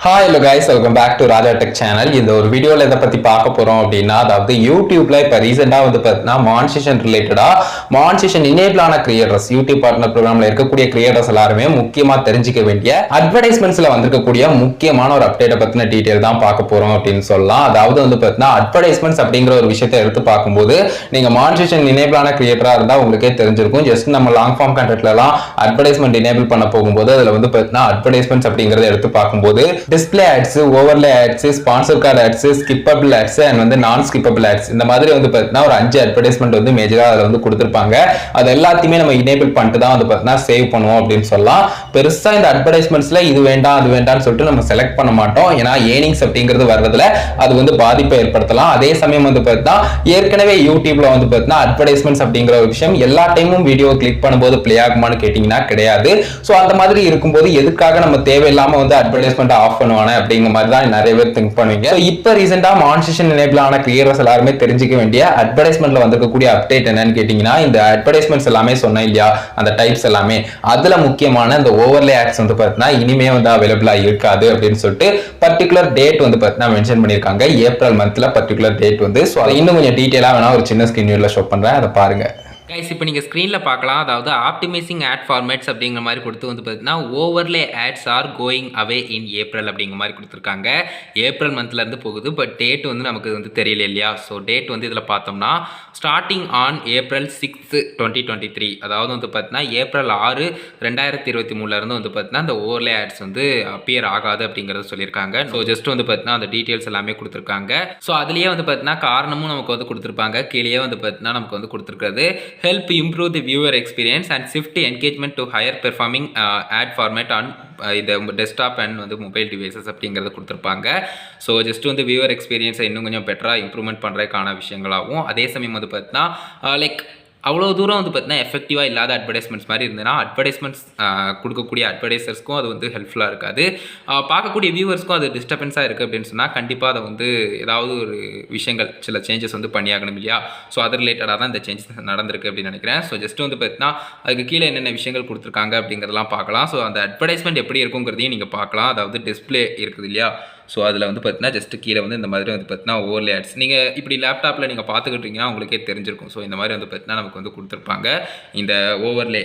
Hi hello guys, welcome back to Raja tech channel. இந்த ஒரு வீடியோவில் எதை பற்றி பார்க்க போகிறோம் அப்படின்னா, அதாவது யூடியூப்ல இப்போ ரீசெண்டாக வந்து பார்த்தீங்கன்னா மானிட்டேஷன் ரிலேட்டடாக மானிட்டேஷன் எனேபிள் ஆன கிரியேட்டர்ஸ், யூடியூப் பார்ட்னர் ப்ரோக்ராமில் இருக்கக்கூடிய கிரியேட்டர்ஸ் எல்லாருமே முக்கியமாக தெரிஞ்சிக்க வேண்டிய அட்வர்டைஸ்மெண்ட்ஸில் வந்திருக்கக்கூடிய முக்கியமான ஒரு அப்டேட்டை பற்றின டீட்டெயில் தான் பார்க்க போகிறோம் அப்படின்னு சொல்லலாம். அதாவது வந்து பார்த்தீங்கன்னா அட்வர்டைஸ்மெண்ட்ஸ் அப்படிங்கிற ஒரு விஷயத்தை எடுத்து பார்க்கும்போது நீங்கள் மானிட்டேஷன் எனேபிள் ஆன கிரியேட்டராக இருந்தால் உங்களுக்கே தெரிஞ்சிருக்கும். ஜஸ்ட் நம்ம லாங் ஃபார்ம் கண்டென்ட்லாம் அட்வர்டைஸ்மெண்ட் எனேபிள் பண்ண போகும்போது அதில் வந்து பார்த்தீங்கன்னா அட்வர்டைஸ்மெண்ட்ஸ் அப்படிங்கிறத எடுத்து பார்க்கும்போது display ads, overlay ads, sponsor card ads, skippable ads and வந்து நான் ஸ்கிப்பபிள் ஆட்ஸ், இந்த மாதிரி வந்து பார்த்தீங்கன்னா ஒரு 5 அட்வர்டைஸ்மெண்ட் வந்து மேஜரா அதில் வந்து கொடுத்துருப்பாங்க. அது எல்லாத்தையுமே நம்ம எனேபிள் பண்ணிட்டு தான் வந்து பார்த்தீங்கன்னா சேவ் பண்ணுவோம் அப்படின்னு சொல்லலாம். பெருசா இந்த அட்வர்டைஸ்மெண்ட்ஸ்ல இது வேண்டாம் அது வேண்டாம்னு சொல்லிட்டு நம்ம செலக்ட் பண்ண மாட்டோம். ஏன்னா ஏர்னிங்ஸ் அப்படிங்கிறது வர்றதுல அது வந்து பாதிப்பை ஏற்படுத்தலாம். அதே சமயம் வந்து பார்த்தீங்கன்னா ஏற்கனவே யூடியூப்ல வந்து பார்த்தீங்கன்னா அட்வர்டைஸ்மெண்ட்ஸ் அப்படிங்கிற ஒரு விஷயம் எல்லா டைமும் வீடியோ கிளிக் பண்ணும்போது பிளே ஆகுமான்னு கேட்டீங்கன்னா கிடையாது. ஸோ அந்த மாதிரி இருக்கும்போது எதுக்காக நம்ம தேவையில்லாம வந்து அட்வர்டைஸ்மெண்ட் ஆஃப் பண்ணுவானே அப்படிங்கிற மாதிரி தான் நிறைய பேர் திங்க் பண்ணுவீங்க. இப்போ ரீசெண்டா மானிட்டேஷன் எனேபிள் ஆன கிரியேட்டர்ஸ் எல்லாருமே தெரிஞ்சுக்க வேண்டிய அட்வர்டைஸ்மெண்ட்ல வந்திருக்கக்கூடிய அப்டேட் என்னன்னு கேட்டீங்கன்னா, இந்த அட்வர்டைஸ்மெண்ட்ஸ் எல்லாமே சொன்னேன் இல்லையா, அந்த டைப்ஸ் எல்லாமே அதுல முக்கியமான இந்த ஓவர்லே ஆட்ஸ் வந்து பார்த்தீங்கன்னா இனிமே வந்து அவைலபிளா இருக்காது அப்படின்னு சொல்லிட்டு பர்டிகுலர் டேட் வந்து பார்த்தீங்கன்னா மென்ஷன் பண்ணியிருக்காங்க. ஏப்ரல் மந்த்ல பர்டிகுலர் டேட் வந்து. ஸோ அதை இன்னும் கொஞ்சம் டீட்டெயிலாக வேணா ஒரு சின்ன ஸ்கிரீன்ல ஷோ பண்றேன், அதை பாருங்க. கைஸ், இப்போ நீங்கள் ஸ்க்ரீனில் பார்க்கலாம். அதாவது ஆப்டிமைசிங் ஆட் ஃபார்மேட்ஸ் அப்படிங்கிற மாதிரி கொடுத்து வந்து பார்த்தீங்கன்னா overlay ads are going away in April அப்படிங்கிற மாதிரி கொடுத்துருக்காங்க. ஏப்ரல் மந்த்லேருந்து போகுது. பட் டேட் வந்து நமக்கு வந்து தெரியல இல்லையா. ஸோ டேட் வந்து இதில் பார்த்தோம்னா ஸ்டார்டிங் ஆன் April 6, 2023, அதாவது வந்து பார்த்தீங்கன்னா ஏப்ரல் 6, 2023 வந்து பார்த்தீங்கன்னா இந்த ஓவர்லே ஆட்ஸ் வந்து அப்பியர் ஆகாது அப்படிங்கிறத சொல்லியிருக்காங்க. ஸோ ஜஸ்ட் வந்து பார்த்தீங்கன்னா அந்த டீட்டெயில்ஸ் எல்லாமே கொடுத்துருக்காங்க. ஸோ அதுலேயே வந்து பார்த்தீங்கன்னா காரணமும் நமக்கு வந்து கொடுத்துருப்பாங்க. கீழே வந்து பார்த்தீங்கன்னா நமக்கு வந்து கொடுத்துருக்கிறது help improve the viewer experience and shift engagement to higher performing ad format on இந்த டெஸ்க்டாப் அண்ட் வந்து மொபைல் டிவைசஸ் அப்படிங்கிறத கொடுத்துருப்பாங்க. ஸோ ஜஸ்ட் வந்து வியூவர் எக்ஸ்பீரியன்ஸை இன்னும் கொஞ்சம் பெட்டராக இம்ப்ரூவ்மெண்ட் பண்ணுறதுக்கான விஷயங்களாகவும், அதே சமயம் வந்து பார்த்தீங்கன்னா லைக் அவ்வளோ தூரம் வந்து பார்த்தீங்கன்னா எஃபெக்டிவாக இல்லாத அட்வர்டைஸ்மெண்ட்ஸ் மாதிரி இருந்ததுன்னா அட்வர்டைஸ்மெண்ட்ஸ் கொடுக்கக்கூடிய அட்வர்டைசர்ஸ்க்கும் அது வந்து ஹெல்ப்ஃபுல்லாக இருக்காது. பார்க்கக்கூடிய வியூவர்ஸ்க்கும் அது டிஸ்டர்பன்ஸாக இருக்குது அப்படின்னு சொன்னால் கண்டிப்பாக அதை வந்து ஏதாவது ஒரு விஷயங்கள் சில சேஞ்சஸ் வந்து பண்ணியாகணும் இல்லையா. ஸோ அது ரிலேட்டடாக தான் இந்த சேஞ்சஸ் நடந்திருக்கு அப்படின்னு நினைக்கிறேன். ஸோ ஜஸ்ட் வந்து பார்த்தீங்கன்னா அதுக்கு கீழே என்னென்ன விஷயங்கள் கொடுத்துருக்காங்க அப்படிங்கிறதெல்லாம் பார்க்கலாம். ஸோ அந்த அட்வர்டைஸ்மெண்ட் எப்படி இருக்குங்கிறதையும் நீங்கள் பார்க்கலாம். அதாவது டிஸ்பிளே இருக்குது இல்லையா. ஸோ அதில் வந்து பார்த்தீங்கன்னா ஜஸ்ட் கீழே வந்து இந்த மாதிரி வந்து பார்த்தீங்கன்னா ஓவர்லே ஆட்ஸ் நீங்கள் இப்படி லேப்டாப்பில் நீங்கள் பார்த்துக்கிட்டீங்கன்னா உங்களுக்கே தெரிஞ்சிருக்கும். ஸோ இந்த மாதிரி வந்து பார்த்தீங்கன்னா நமக்கு வந்து கொடுத்துருப்பாங்க இந்த ஓவர்லே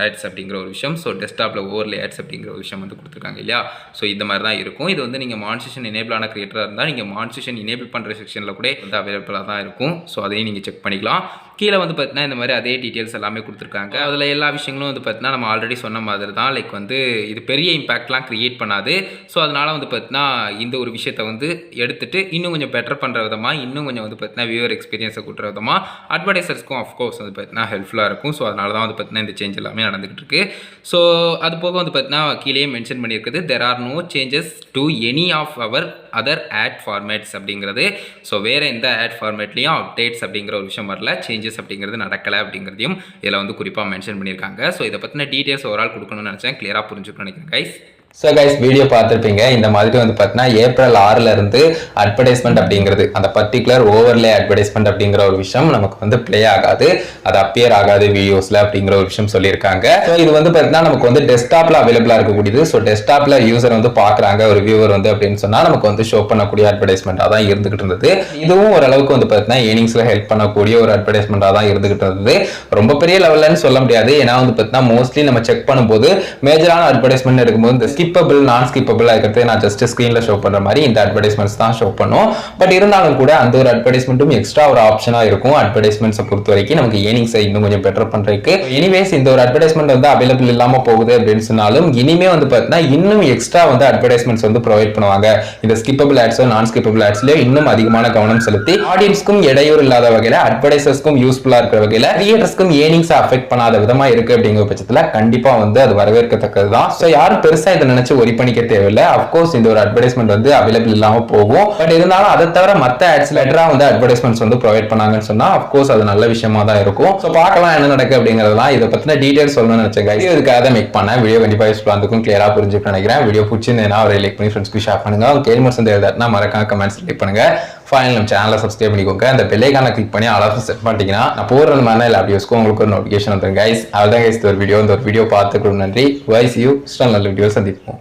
ஆட்ஸ் அப்படிங்கிற ஒரு விஷயம். ஸோ டெஸ்க்டாப்பில் ஓவர்லே ஆட்ஸ் அப்படிங்கிற ஒரு விஷயம் வந்து கொடுத்துருக்காங்க இல்லையா. ஸோ இந்த மாதிரி தான் இருக்கும். இது வந்து நீங்கள் மானிட்டேஷன் எனேபிள் ஆன கிரியேட்டராக இருந்தால் நீங்கள் மானிட்டேஷன் எனேபிள் பண்ணுற செக்ஷனில் கூட வந்து அவைலபிளாக தான் இருக்கும். ஸோ அதையும் நீங்கள் செக் பண்ணிக்கலாம். கீழே வந்து பார்த்தீங்கன்னா இந்த மாதிரி அதே டீட்டெயில்ஸ் எல்லாமே கொடுத்துருக்காங்க. அதில் எல்லா விஷயங்களும் வந்து பார்த்தீங்கன்னா நம்ம ஆல்ரெடி சொன்ன மாதிரி தான். லைக் வந்து இது பெரிய இம்பாக்ட்லாம் க்ரியேட் பண்ணாது. ஸோ அதனால் வந்து பார்த்தீங்கன்னா இந்த ஒரு விஷயத்தை வந்து எடுத்துகிட்டு இன்னும் கொஞ்சம் பெட்டர் பண்ணுற விதமாக, இன்னும் கொஞ்சம் வந்து பார்த்தீங்கன்னா வியூவர் எக்ஸ்பீரியன்ஸை கூட்டுற விதமாக அட்வர்டைசர்ஸ்க்கும் ஆஃப்கோர்ஸ் வந்து பார்த்தீங்கன்னா ஹெல்ப்ஃபுல்லாக இருக்கும். ஸோ அதனால தான் வந்து பார்த்தீங்கன்னா இந்த சேஞ்ச் எல்லாமே நடந்துகிட்டு இருக்கு. ஸோ அது போக வந்து பார்த்தீங்கன்னா கீழே மென்ஷன் பண்ணியிருக்குது there are no changes to any of our other ad formats அப்படிங்கிறது. ஸோ வேறு எந்த ஆட் ஃபார்மேட்லேயும் அப்டேட்ஸ் அப்படிங்கிற ஒரு விஷயம் வரல, சேஞ்சஸ் அப்படிங்கிறது நடக்கலை அப்படிங்கிறதையும் இதில் வந்து குறிப்பாக மென்ஷன் பண்ணியிருக்காங்க. ஸோ இதை பற்றின டீட்டெயில்ஸ் ஓவரால் கொடுக்கணும்னு நினச்சேன். கிளியராக புரிஞ்சுக்கணும்னு நினைக்கிறேன் கைஸ். ஸோ கைஸ், வீடியோ பார்த்துருப்பீங்க. இந்த மாதிரி வந்து பார்த்தீங்கன்னா ஏப்ரல் 6 அட்வர்டைஸ்மெண்ட் அப்படிங்கிறது, அந்த பர்டிகுலர் ஓவர்லே அட்வர்டைஸ்மெண்ட் அப்படிங்கிற ஒரு விஷயம் நமக்கு வந்து பிளே ஆகாது, அது அப்பியர் ஆகாது வீடியோஸில் அப்படிங்கிற ஒரு விஷயம் சொல்லியிருக்காங்க. ஸோ இது வந்து பார்த்தீங்கன்னா நமக்கு வந்து டெஸ்க்டாப்பில் அவைலபிளாக இருக்கக்கூடியது. ஸோ டெஸ்க்டாப்பில் யூசர் வந்து பார்க்குறாங்க ஒரு வியூவர் வந்து அப்படின்னு சொன்னால் நமக்கு வந்து ஷோ பண்ணக்கூடிய அட்வர்டைஸ்மெண்ட்டாக தான் இருந்துகிட்டு இருந்தது. இதுவும் ஓரளவுக்கு வந்து பார்த்தீங்கன்னா ஏர்னிங்ஸில் ஹெல்ப் பண்ணக்கூடிய ஒரு அட்வர்டைஸ்மெண்ட்டாக தான் இருந்துகிட்டு இருந்தது. ரொம்ப பெரிய லெவல்லன்னு சொல்ல முடியாது. ஏன்னா வந்து பார்த்தீங்கன்னா மோஸ்ட்லி நம்ம செக் பண்ணும்போது மேஜரான அட்வர்டைஸ்மெண்ட் எடுக்கும்போது இந்த ஸ்கிப்பபிள், நான் ஸ்கிப்பபிள் இருக்கிறது நான் ஜஸ்ட் ஸ்கிரீன்ல ஷோ பண்ற மாதிரி இந்த அட்வர்டைஸ்மெண்ட்ஸ் தான் ஷோ பண்ணும். பட் இருந்தாலும் கூட அந்த ஒரு அட்வர்டைஸ்மெண்ட்டும் எக்ஸ்ட்ரா ஒரு ஆப்ஷனா இருக்கும். அட்வர்டைஸ்மெண்ட்ஸை பொறுத்த வரைக்கும் நமக்கு ஏர்னிங்ஸை இன்னும் கொஞ்சம் பெட்டர் பண்றதுக்கு. எனிவேஸ் இந்த ஒரு அட்வர்டைஸ்மெண்ட் வந்து அவைலபிள் இல்லாம போகுது அப்படின்னு சொன்னாலும் இனிமே வந்து பார்த்தீங்கன்னா இன்னும் எக்ஸ்ட்ரா வந்து அட்வர்டைஸ்மெண்ட்ஸ் வந்து ப்ரொவைட் பண்ணுவாங்க. இந்த ஸ்கிப்பபிள் ஆட்ஸோ நான் ஸ்கிப்பபிள் ஆட்ஸ்லயோ இன்னும் அதிகமான கவனம் செலுத்தி ஆடியன்ஸ்க்கும் இடையூறு இல்லாத வகையில, அட்வர்டைசர்ஸ்க்கும் யூஸ்ஃபுல்லா இருக்கிற வகையில, கிரியேட்டர்ஸ்க்கும் ஏர்னிங்ஸ் அஃபெக்ட் பண்ணாத விதமா இருக்கு அப்படிங்கிற பட்சத்துல கண்டிப்பா வந்து அது வரவேற்கத்தக்கது தான். ஸோ யாரும் பெருசா இதை நினைச்சு ஒரி பண்ணிக்க தேவையில்லை. அஃப்கோர்ஸ் இந்த ஒரு அட்வர்டைஸ்மெண்ட் வந்து அவைலபிள் இல்லாம போகும். பட் இருந்தாலும் அதை தவிர மற்ற ஆட்ஸ் லெட்டரா வந்து அட்வர்டைஸ்மெண்ட்ஸ் வந்து ப்ரொவைட் பண்ணாங்கன்னு சொன்னா அஃப்கோர்ஸ் அது நல்ல விஷயமா தான் இருக்கும். ஸோ பார்க்கலாம் என்ன நடக்கு அப்படிங்கிறதெல்லாம். இதை பத்தின டீடைல்ஸ் சொல்லணும்னு நினைச்சேன் கைஸ். இதுக்காக தான் மேக் பண்ணேன். வீடியோ கண்டிப்பா யூஸ்ஃபுல்லா இருக்கும், கிளியரா புரிஞ்சுக்க நினைக்கிறேன். வீடியோ பிடிச்சிருந்தேன்னா ஒரு லைக் பண்ணி ஃப்ரெண்ட்ஸ்க்கு ஷேர் பண்ணுங்க. உங்க கேள்வி வந்து எழுதாட்டினா மறக்காம கமெண்ட்ஸ் லைக் பண்ணுங்க. ஃபைனல் நம்ம சேனலை சப்ஸ்கிரைப் பண்ணிக்கோங்க. அந்த பெல் ஐகானை கிளிக் பண்ணி அலாரம் செட் பண்ணிட்டீங்கன்னா நான் போடுற மாதிரி எல்லா வீடியோஸ்க்கும் உங்களுக்கு ஒரு நோட்டிஃபிகேஷன் வந்துடும் கைஸ். அதுதான் கைஸ் இந்த ஒரு வீடியோ பார்த்துக்கணும். நன்றி. வாய்ஸ் யூ நல்ல வீடியோ சந்திப்போம்.